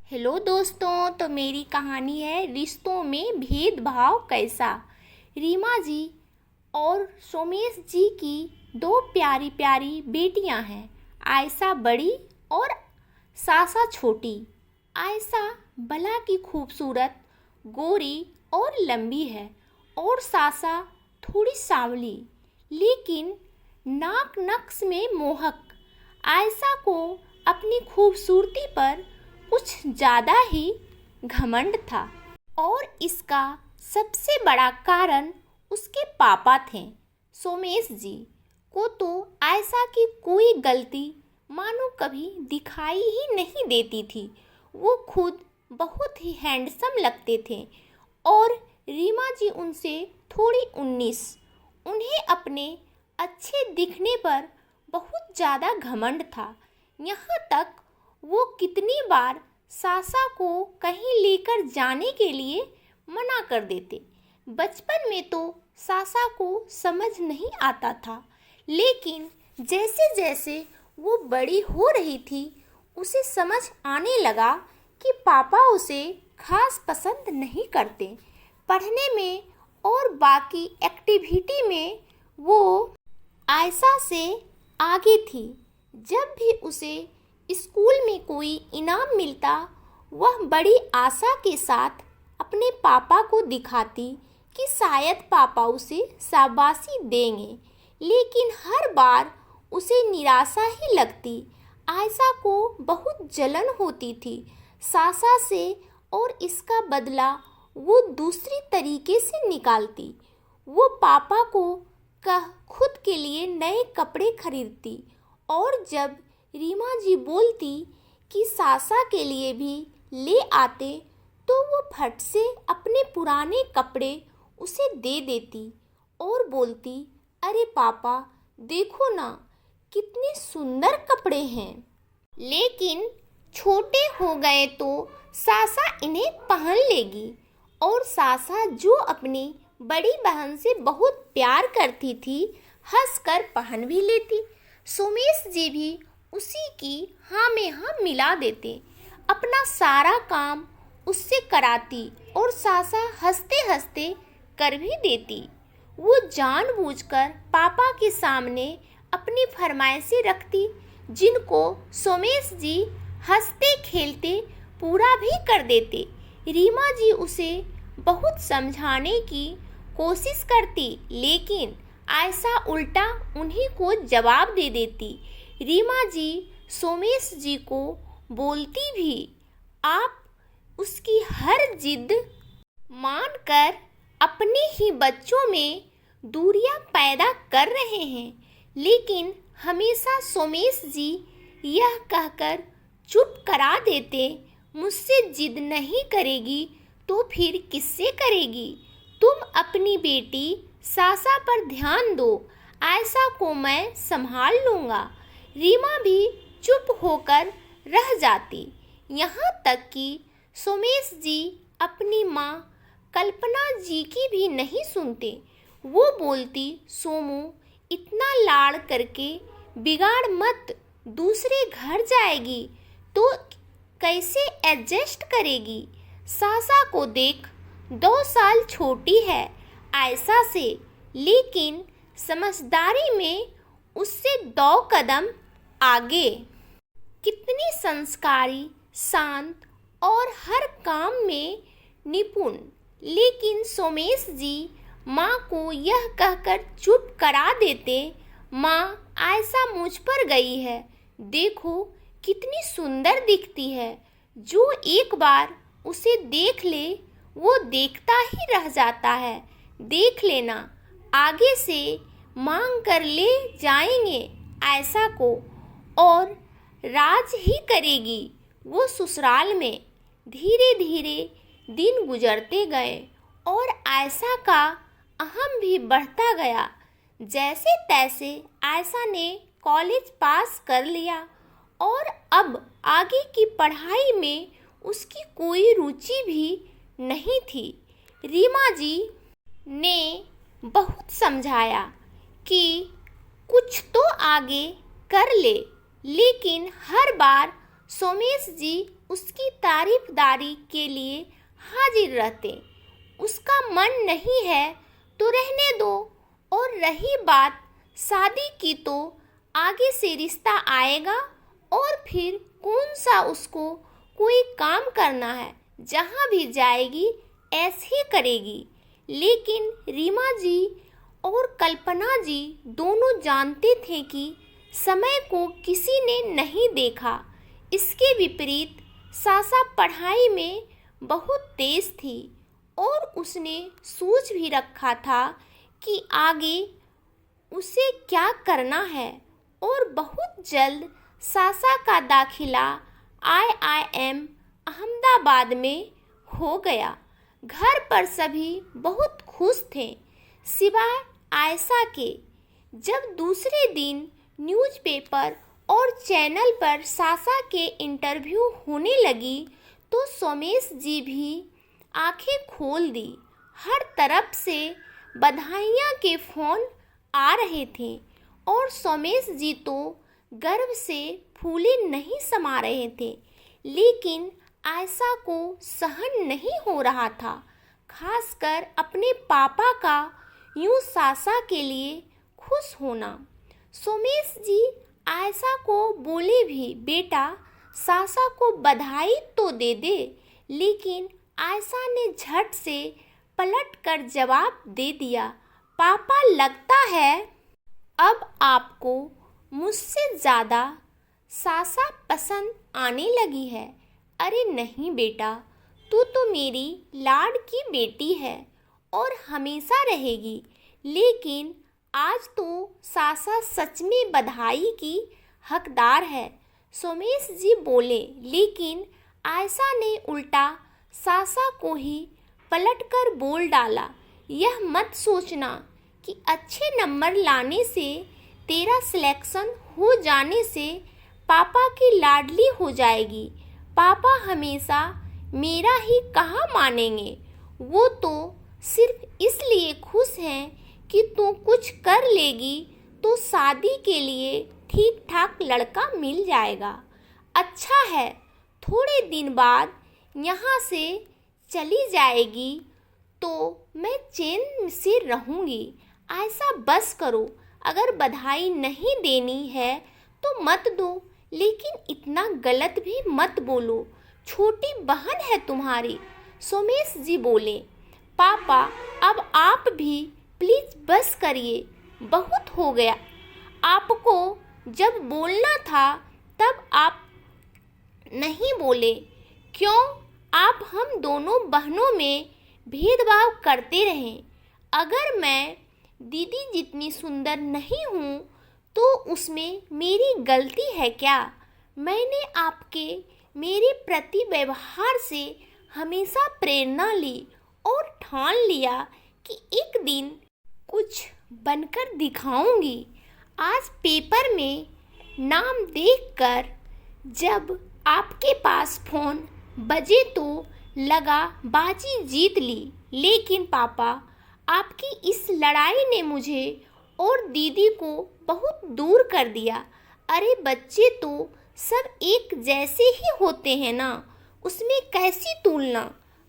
Hello दोस्तों, तो मेरी कहानी है रिश्तों में भेदभाव कैसा। रीमा जी और सोमेश जी की दो प्यारी प्यारी बेटियां हैं। आयशा बड़ी और सासा छोटी। आयशा भला की खूबसूरत, गोरी और लंबी है और सासा थोड़ी सांवली लेकिन नाक नक्श में मोहक। आयशा को अपनी खूबसूरती पर कुछ ज़्यादा ही घमंड था और इसका सबसे बड़ा कारण उसके पापा थे। सोमेश जी को तो आयशा की कोई गलती मानो कभी दिखाई ही नहीं देती थी। वो खुद बहुत ही हैंडसम लगते थे और रीमा जी उनसे थोड़ी 19। उन्हें अपने अच्छे दिखने पर बहुत ज़्यादा घमंड था। यहाँ तक वो कितनी बार सासा को कहीं लेकर जाने के लिए मना कर देते। बचपन में तो सासा को समझ नहीं आता था, लेकिन जैसे जैसे वो बड़ी हो रही थी उसे समझ आने लगा कि पापा उसे खास पसंद नहीं करते। पढ़ने में और बाकी एक्टिविटी में वो आयशा से आगे थी। जब भी उसे स्कूल में कोई इनाम मिलता वह बड़ी आशा के साथ अपने पापा को दिखाती कि शायद पापा उसे शाबाशी देंगे, लेकिन हर बार उसे निराशा ही लगती। आयशा को बहुत जलन होती थी सासा से और इसका बदला वो दूसरी तरीके से निकालती। वो पापा को खुद के लिए नए कपड़े खरीदती और जब रीमा जी बोलती कि सासा के लिए भी ले आते तो वो फट से अपने पुराने कपड़े उसे दे देती और बोलती, अरे पापा देखो ना कितने सुंदर कपड़े हैं। लेकिन छोटे हो गए तो सासा इन्हें पहन लेगी और सासा जो अपनी बड़ी बहन से बहुत प्यार करती थी हंसकर पहन भी लेती। सोमेश जी भी उसी की हाँ में हाँ मिला देते, अपना सारा काम उससे कराती और सासा हंसते हंसते कर भी देती। वो जानबूझकर पापा के सामने अपनी फरमाइशें रखती जिनको सोमेश जी हंसते खेलते पूरा भी कर देते। रीमा जी उसे बहुत समझाने की कोशिश करती, लेकिन आयशा उल्टा उन्हीं को जवाब दे देती। रीमा जी सोमेश जी को बोलती भी, आप उसकी हर जिद मानकर अपने ही बच्चों में दूरियां पैदा कर रहे हैं। लेकिन हमेशा सोमेश जी यह कहकर चुप करा देते, मुझसे जिद नहीं करेगी तो फिर किससे करेगी। तुम अपनी बेटी सासा पर ध्यान दो, आयशा को मैं संभाल लूँगा। रीमा भी चुप होकर रह जाती। यहाँ तक कि सोमेश जी अपनी माँ कल्पना जी की भी नहीं सुनते। वो बोलती, सोमू इतना लाड़ करके बिगाड़ मत, दूसरे घर जाएगी तो कैसे एडजस्ट करेगी। सासा को देख 2 साल छोटी है आयशा से, लेकिन समझदारी में उससे 2 कदम आगे। कितनी संस्कारी, शांत और हर काम में निपुण। लेकिन सोमेश जी माँ को यह कहकर चुप करा देते, माँ आयशा मुझ पर गई है, देखो कितनी सुंदर दिखती है। जो एक बार उसे देख ले वो देखता ही रह जाता है। देख लेना, आगे से मांग कर ले जाएंगे आयशा को और राज ही करेगी वो ससुराल में। धीरे धीरे दिन गुजरते गए और आयशा का अहम भी बढ़ता गया। जैसे तैसे आयशा ने कॉलेज पास कर लिया और अब आगे की पढ़ाई में उसकी कोई रुचि भी नहीं थी। रीमा जी ने बहुत समझाया कि कुछ तो आगे कर ले, लेकिन हर बार सोमेश जी उसकी तारीफदारी के लिए हाजिर रहते। उसका मन नहीं है तो रहने दो। और रही बात शादी की, तो आगे से रिश्ता आएगा और फिर कौन सा उसको कोई काम करना है, जहाँ भी जाएगी ऐसे ही करेगी। लेकिन रीमा जी और कल्पना जी दोनों जानते थे कि समय को किसी ने नहीं देखा। इसके विपरीत सासा पढ़ाई में बहुत तेज थी और उसने सोच भी रखा था कि आगे उसे क्या करना है। और बहुत जल्द सासा का दाखिला IIM अहमदाबाद में हो गया। घर पर सभी बहुत खुश थे, सिवाय आयशा के। जब दूसरे दिन न्यूज़पेपर और चैनल पर सासा के इंटरव्यू होने लगी, तो सोमेश जी भी आंखें खोल दी। हर तरफ से बधाइयाँ के फ़ोन आ रहे थे और सोमेश जी तो गर्व से फूले नहीं समा रहे थे। लेकिन आयशा को सहन नहीं हो रहा था, खासकर अपने पापा का यूं सासा के लिए खुश होना। सोमेश जी आयशा को बोले भी, बेटा सासा को बधाई तो दे दे। लेकिन आयशा ने झट से पलट कर जवाब दे दिया, पापा लगता है अब आपको मुझसे ज़्यादा सासा पसंद आने लगी है। अरे नहीं बेटा, तू तो मेरी लाड की बेटी है और हमेशा रहेगी। लेकिन आज तो सासा सच में बधाई की हकदार है, सोमेश जी बोले। लेकिन आयशा ने उल्टा सासा को ही पलटकर बोल डाला, यह मत सोचना कि अच्छे नंबर लाने से, तेरा सिलेक्शन हो जाने से पापा की लाडली हो जाएगी। पापा हमेशा मेरा ही कहाँ मानेंगे। वो तो सिर्फ इसलिए खुश हैं कि तू कुछ कर लेगी तो शादी के लिए ठीक ठाक लड़का मिल जाएगा। अच्छा है, थोड़े दिन बाद यहाँ से चली जाएगी तो मैं चैन से रहूँगी। ऐसा बस करो, अगर बधाई नहीं देनी है तो मत दो, लेकिन इतना गलत भी मत बोलो, छोटी बहन है तुम्हारी। सोमेश जी बोले, पापा अब आप भी प्लीज़ बस करिए, बहुत हो गया। आपको जब बोलना था तब आप नहीं बोले। क्यों आप हम दोनों बहनों में भेदभाव करते रहें? अगर मैं दीदी जितनी सुंदर नहीं हूँ तो उसमें मेरी गलती है क्या? मैंने आपके मेरे प्रति व्यवहार से हमेशा प्रेरणा ली और ठान लिया कि एक दिन कुछ बनकर दिखाऊंगी। आज पेपर में नाम देखकर जब आपके पास फ़ोन बजे तो लगा बाजी जीत ली। लेकिन पापा, आपकी इस लड़ाई ने मुझे और दीदी को बहुत दूर कर दिया। अरे बच्चे तो सब एक जैसे ही होते हैं ना, उसमें कैसी तुलना।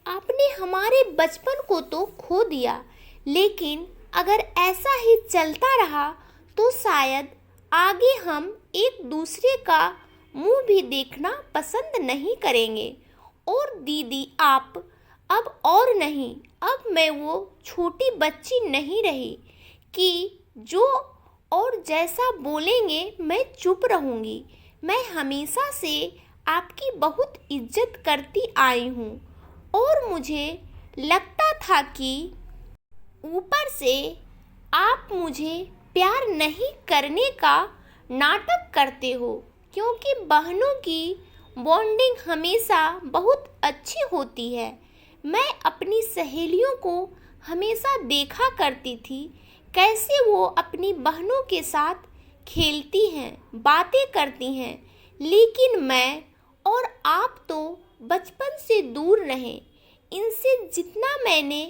आपने हमारे बचपन को तो खो दिया। लेकिन अगर ऐसा ही चलता रहा तो शायद आगे हम एक दूसरे का मुंह भी देखना पसंद नहीं करेंगे। और दीदी आप अब और नहीं, अब मैं वो छोटी बच्ची नहीं रही कि जो और जैसा बोलेंगे मैं चुप रहूँगी। मैं हमेशा से आपकी बहुत इज्जत करती आई हूँ और मुझे लगता था कि ऊपर से आप मुझे प्यार नहीं करने का नाटक करते हो, क्योंकि बहनों की बॉन्डिंग हमेशा बहुत अच्छी होती है। मैं अपनी सहेलियों को हमेशा देखा करती थी कैसे वो अपनी बहनों के साथ खेलती हैं, बातें करती हैं। लेकिन मैं और आप तो बचपन से दूर रहे। इनसे जितना मैंने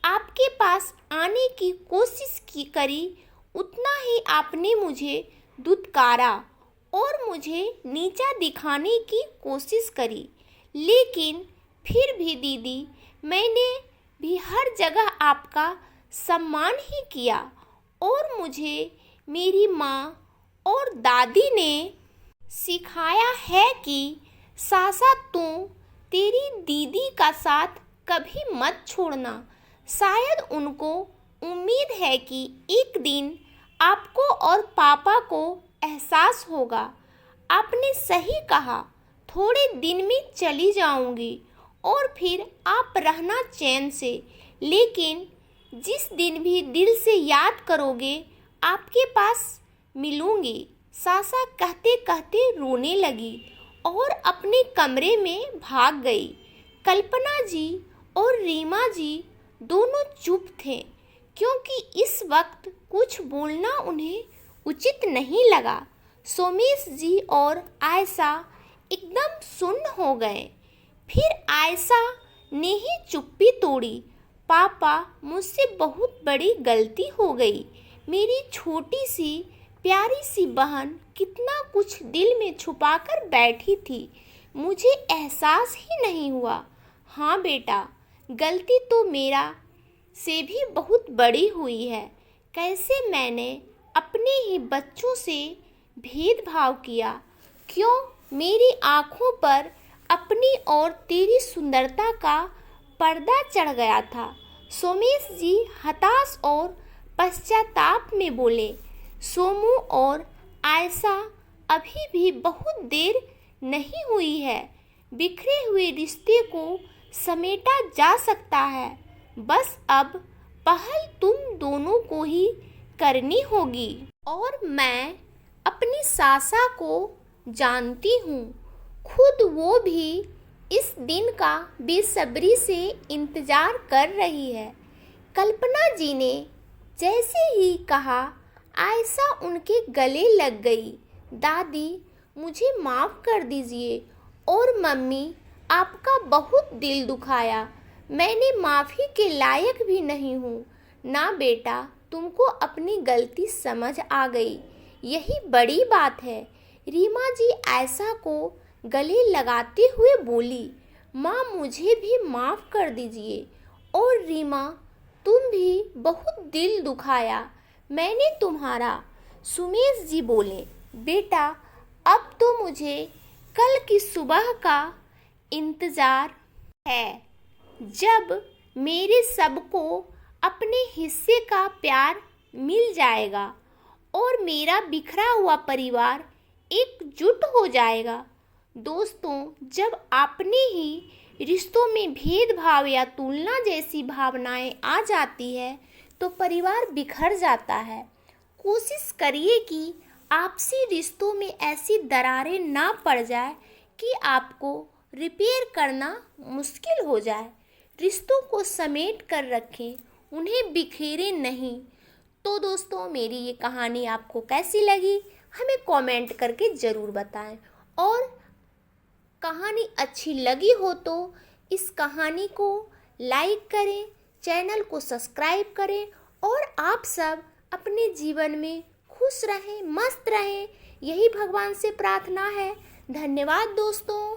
आपके पास आने की कोशिश करी, उतना ही आपने मुझे दुत्कारा और मुझे नीचा दिखाने की कोशिश करी। लेकिन फिर भी दीदी, मैंने भी हर जगह आपका सम्मान ही किया और मुझे मेरी माँ और दादी ने सिखाया है कि सासा, तू तेरी दीदी का साथ कभी मत छोड़ना। शायद उनको उम्मीद है कि एक दिन आपको और पापा को एहसास होगा। आपने सही कहा, थोड़े दिन में चली जाऊंगी और फिर आप रहना चैन से। लेकिन जिस दिन भी दिल से याद करोगे आपके पास मिलूंगी। सासा कहते कहते रोने लगी और अपने कमरे में भाग गई। कल्पना जी और रीमा जी दोनों चुप थे, क्योंकि इस वक्त कुछ बोलना उन्हें उचित नहीं लगा। सोमेश जी और आयशा एकदम सुन्न हो गए। फिर आयशा ने ही चुप्पी तोड़ी। पापा, मुझसे बहुत बड़ी गलती हो गई। मेरी छोटी सी प्यारी सी बहन कितना कुछ दिल में छुपाकर बैठी थी, मुझे एहसास ही नहीं हुआ। हाँ बेटा, गलती तो मेरा से भी बहुत बड़ी हुई है। कैसे मैंने अपने ही बच्चों से भेदभाव किया। क्यों मेरी आँखों पर अपनी और तेरी सुंदरता का पर्दा चढ़ गया था। सोमेश जी हताश और पश्चाताप में बोले। सोमू और आयशा, अभी भी बहुत देर नहीं हुई है। बिखरे हुए रिश्ते को समेटा जा सकता है। बस अब पहल तुम दोनों को ही करनी होगी। और मैं अपनी सासा को जानती हूँ, खुद वो भी इस दिन का बेसब्री से इंतजार कर रही है। कल्पना जी ने जैसे ही कहा, आयशा उनके गले लग गई। दादी, मुझे माफ़ कर दीजिए। और मम्मी, आपका बहुत दिल दुखाया। मैंने माफ़ी के लायक भी नहीं हूँ। ना बेटा, तुमको अपनी गलती समझ आ गई, यही बड़ी बात है। रीमा जी आयशा को गले लगाते हुए बोली। माँ, मुझे भी माफ़ कर दीजिए। और रीमा, तुम भी बहुत दिल दुखाया मैंने तुम्हारा। सुमेश जी बोले। बेटा, अब तो मुझे कल की सुबह का इंतज़ार है, जब मेरे सबको अपने हिस्से का प्यार मिल जाएगा और मेरा बिखरा हुआ परिवार एकजुट हो जाएगा। दोस्तों, जब आपने ही रिश्तों में भेदभाव या तुलना जैसी भावनाएं आ जाती है तो परिवार बिखर जाता है। कोशिश करिए कि आपसी रिश्तों में ऐसी दरारें ना पड़ जाए कि आपको रिपेयर करना मुश्किल हो जाए। रिश्तों को समेट कर रखें, उन्हें बिखेरें नहीं। तो दोस्तों, मेरी ये कहानी आपको कैसी लगी हमें कमेंट करके ज़रूर बताएं। और कहानी अच्छी लगी हो तो इस कहानी को लाइक करें, चैनल को सब्सक्राइब करें और आप सब अपने जीवन में खुश रहें, मस्त रहें, यही भगवान से प्रार्थना है। धन्यवाद दोस्तों।